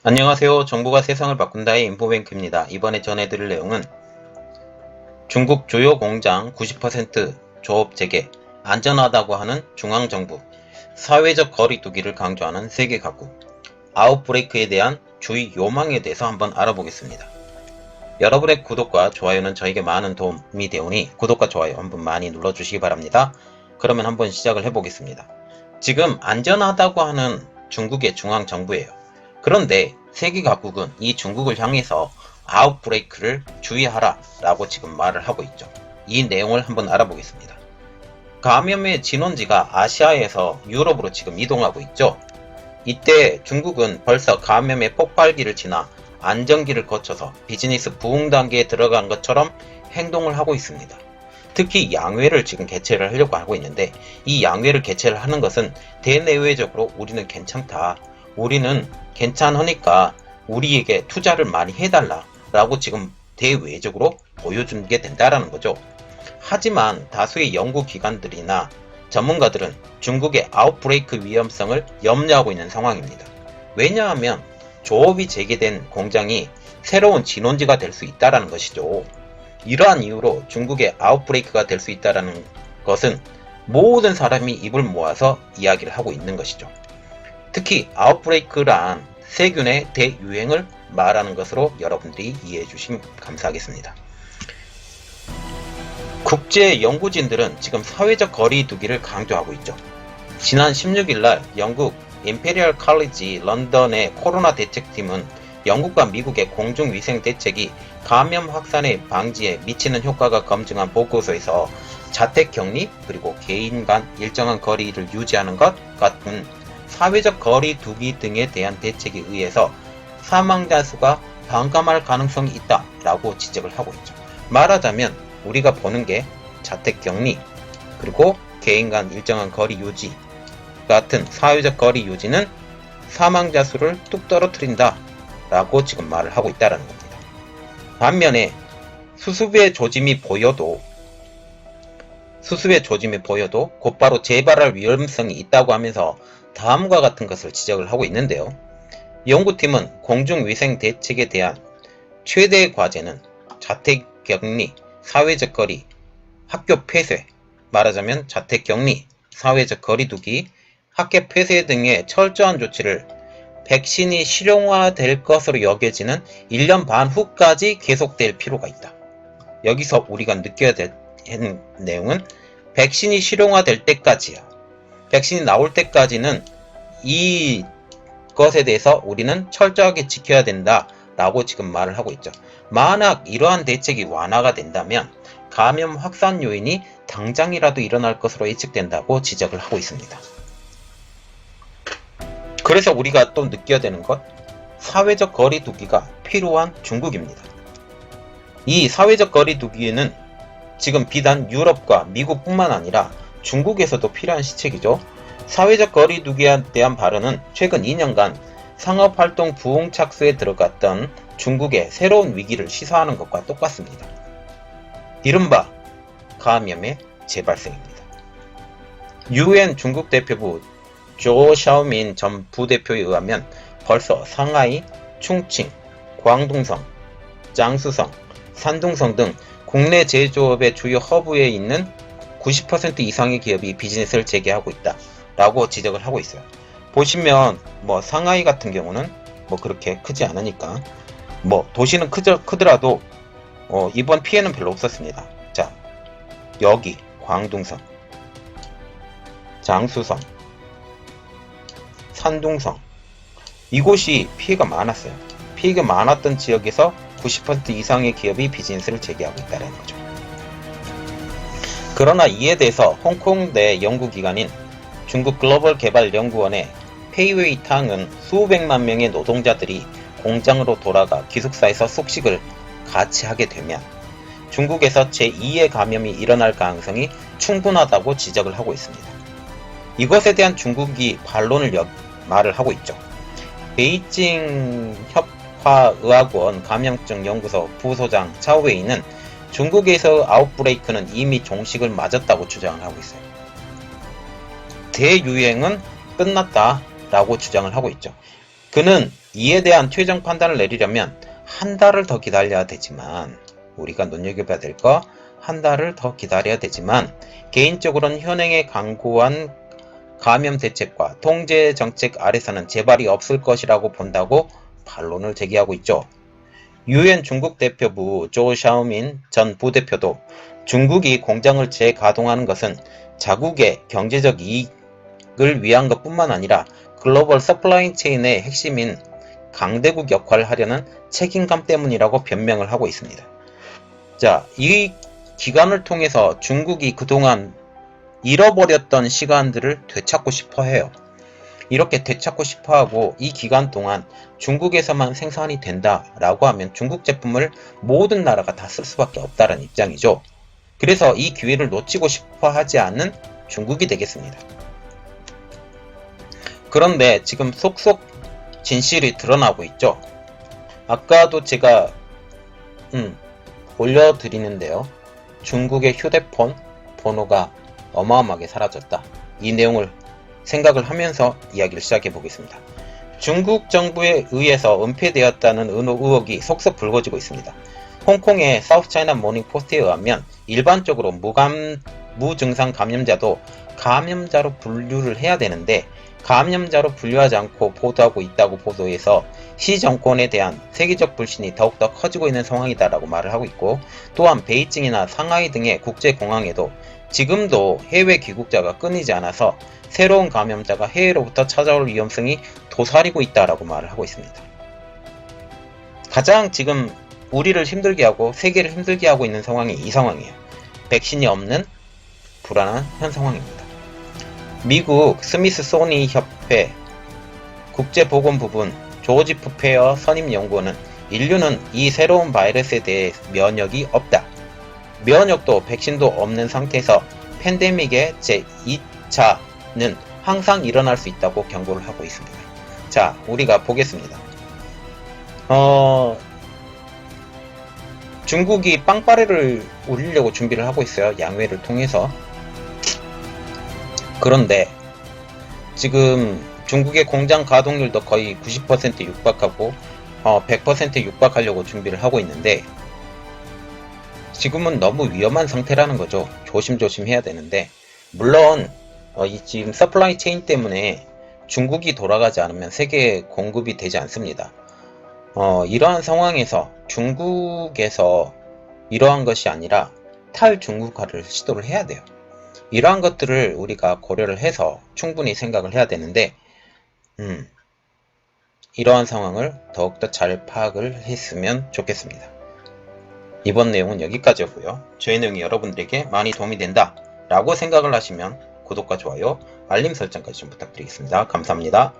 안녕하세요. 정보가 세상을 바꾼다의 인포뱅크입니다. 이번에 전해드릴 내용은 중국 주요 공장 90% 조업 재개, 안전하다고 하는 중앙정부, 사회적 거리두기를 강조하는 세계 각국, 아웃브레이크에 대한 주의 요망에 대해서 한번 알아보겠습니다. 여러분의 구독과 좋아요는 저에게 많은 도움이 되오니 구독과 좋아요 한번 많이 눌러주시기 바랍니다. 그러면 한번 시작을 해보겠습니다. 지금 안전하다고 하는 중국의 중앙정부예요. 그런데 세계 각국은 이 중국을 향해서 아웃브레이크를 주의하라 라고 지금 말을 하고 있죠. 이 내용을 한번 알아보겠습니다. 감염의 진원지가 아시아에서 유럽으로 지금 이동하고 있죠. 이때 중국은 벌써 감염의 폭발기를 지나 안정기를 거쳐서 비즈니스 부흥 단계에 들어간 것처럼 행동을 하고 있습니다. 특히 양회를 지금 개최를 하려고 하고 있는데, 이 양회를 개최를 하는 것은 대내외적으로 우리는 괜찮다, 우리는 괜찮으니까 우리에게 투자를 많이 해달라 라고 지금 대외적으로 보여주게 된다라는 거죠. 하지만 다수의 연구기관들이나 전문가들은 중국의 아웃브레이크 위험성을 염려하고 있는 상황입니다. 왜냐하면 조업이 재개된 공장이 새로운 진원지가 될 수 있다는 것이죠. 이러한 이유로 중국의 아웃브레이크가 될 수 있다는 것은 모든 사람이 입을 모아서 이야기를 하고 있는 것이죠. 특히 아웃브레이크란 세균의 대유행을 말하는 것으로 여러분들이 이해해 주시면 감사하겠습니다. 국제 연구진들은 지금 사회적 거리 두기를 강조하고 있죠. 지난 16일날 영국 임페리얼 칼리지 런던의 코로나 대책팀은 영국과 미국의 공중위생 대책이 감염 확산의 방지에 미치는 효과가 검증한 보고서에서 자택격리 그리고 개인 간 일정한 거리를 유지하는 것 같은 사회적 거리 두기 등에 대한 대책에 의해서 사망자 수가 반감할 가능성이 있다라고 지적을 하고 있죠. 말하자면 우리가 보는 게 자택격리 그리고 개인 간 일정한 거리 유지 같은 사회적 거리 유지는 사망자 수를 뚝 떨어뜨린다 라고 지금 말을 하고 있다는 겁니다. 반면에 수습의 조짐이 보여도 곧바로 재발할 위험성이 있다고 하면서 다음과 같은 것을 지적을 하고 있는데요. 연구팀은 공중위생 대책에 대한 최대의 과제는 자택격리, 사회적 거리, 학교 폐쇄, 말하자면 자택격리, 사회적 거리두기, 학교 폐쇄 등의 철저한 조치를 백신이 실용화될 것으로 여겨지는 1년 반 후까지 계속될 필요가 있다. 여기서 우리가 느껴야 될 내용은 백신이 실용화될 때까지야. 백신이 나올 때까지는 이 것에 대해서 우리는 철저하게 지켜야 된다 라고 지금 말을 하고 있죠. 만약 이러한 대책이 완화가 된다면 감염 확산 요인이 당장이라도 일어날 것으로 예측된다고 지적을 하고 있습니다. 그래서 우리가 또 느껴야 되는 것, 사회적 거리 두기가 필요한 중국입니다. 이 사회적 거리 두기에는 지금 비단 유럽과 미국뿐만 아니라 중국에서도 필요한 시책이죠. 사회적 거리 두기에 대한 발언은 최근 2년간 상업활동 부흥 착수에 들어갔던 중국의 새로운 위기를 시사하는 것과 똑같습니다. 이른바 감염의 재발생입니다. UN 중국 대표부 조 샤오민 전 부대표에 의하면 벌써 상하이, 충칭, 광둥성, 장수성, 산둥성 등 국내 제조업의 주요 허브에 있는 90% 이상의 기업이 비즈니스를 재개하고 있다 라고 지적을 하고 있어요. 보시면 상하이 같은 경우는 그렇게 크지 않으니까 도시는 크더라도 이번 피해는 별로 없었습니다. 자, 여기 광둥성, 장수성, 산둥성, 이곳이 피해가 많았어요. 피해가 많았던 지역에서 90% 이상의 기업이 비즈니스를 재개하고 있다는 거죠. 그러나 이에 대해서 홍콩 내 연구기관인 중국 글로벌 개발 연구원의 페이웨이 탕은 수백만 명의 노동자들이 공장으로 돌아가 기숙사에서 숙식을 같이 하게 되면 중국에서 제2의 감염이 일어날 가능성이 충분하다고 지적을 하고 있습니다. 이것에 대한 중국이 반론을 말을 하고 있죠. 베이징 협화의학원 감염증 연구소 부소장 차오웨이는 중국에서 아웃브레이크는 이미 종식을 맞았다고 주장을 하고 있어요. 대유행은 끝났다 라고 주장을 하고 있죠. 그는 이에 대한 최종 판단을 내리려면 한 달을 더 기다려야 되지만, 우리가 눈여겨봐야 될 거 한 달을 더 기다려야 되지만, 개인적으로는 현행에 강구한 감염 대책과 통제 정책 아래서는 재발이 없을 것이라고 본다고 반론을 제기하고 있죠. 유엔 중국 대표부 조 샤오민 전 부대표도 중국이 공장을 재가동하는 것은 자국의 경제적 이익을 위한 것뿐만 아니라 글로벌 서플라이 체인의 핵심인 강대국 역할을 하려는 책임감 때문이라고 변명을 하고 있습니다. 자, 이 기간을 통해서 중국이 그동안 잃어버렸던 시간들을 되찾고 싶어 해요. 이렇게 되찾고 싶어 하고 이 기간 동안 중국에서만 생산이 된다라고 하면 중국 제품을 모든 나라가 다 쓸 수밖에 없다는 입장이죠. 그래서 이 기회를 놓치고 싶어 하지 않는 중국이 되겠습니다. 그런데 지금 속속 진실이 드러나고 있죠. 아까도 제가 올려드리는데요. 중국의 휴대폰 번호가 어마어마하게 사라졌다. 이 내용을 생각을 하면서 이야기를 시작해 보겠습니다. 중국 정부에 의해서 은폐되었다는 의혹이 속속 불거지고 있습니다. 홍콩의 사우스차이나 모닝포스트에 의하면 일반적으로 무증상 감염자도 감염자로 분류를 해야 되는데 감염자로 분류하지 않고 보도하고 있다고 보도해서 시 정권에 대한 세계적 불신이 더욱더 커지고 있는 상황이다라고 말을 하고 있고, 또한 베이징이나 상하이 등의 국제공항에도 지금도 해외 귀국자가 끊이지 않아서 새로운 감염자가 해외로부터 찾아올 위험성이 도사리고 있다라고 말을 하고 있습니다. 가장 지금 우리를 힘들게 하고 세계를 힘들게 하고 있는 상황이 이 상황이에요. 백신이 없는 불안한 현 상황입니다. 미국 스미스소니 협회 국제보건부분 조지프 페어 선임연구원은 인류는 이 새로운 바이러스에 대해 면역이 없다. 면역도 백신도 없는 상태에서 팬데믹의 제2차는 항상 일어날 수 있다고 경고를 하고 있습니다. 자, 우리가 보겠습니다. 중국이 빵빠레를 울리려고 준비를 하고 있어요. 양회를 통해서. 그런데 지금 중국의 공장 가동률도 거의 90% 육박하고 100% 육박하려고 준비를 하고 있는데 지금은 너무 위험한 상태라는 거죠. 조심조심 해야 되는데, 물론 이 지금 서플라이 체인 때문에 중국이 돌아가지 않으면 세계에 공급이 되지 않습니다. 이러한 상황에서 중국에서 이러한 것이 아니라 탈중국화를 시도를 해야 돼요. 이러한 것들을 우리가 고려를 해서 충분히 생각을 해야 되는데 이러한 상황을 더욱더 잘 파악을 했으면 좋겠습니다. 이번 내용은 여기까지였고요. 저의 내용이 여러분들에게 많이 도움이 된다 라고 생각을 하시면 구독과 좋아요, 알림 설정까지 좀 부탁드리겠습니다. 감사합니다.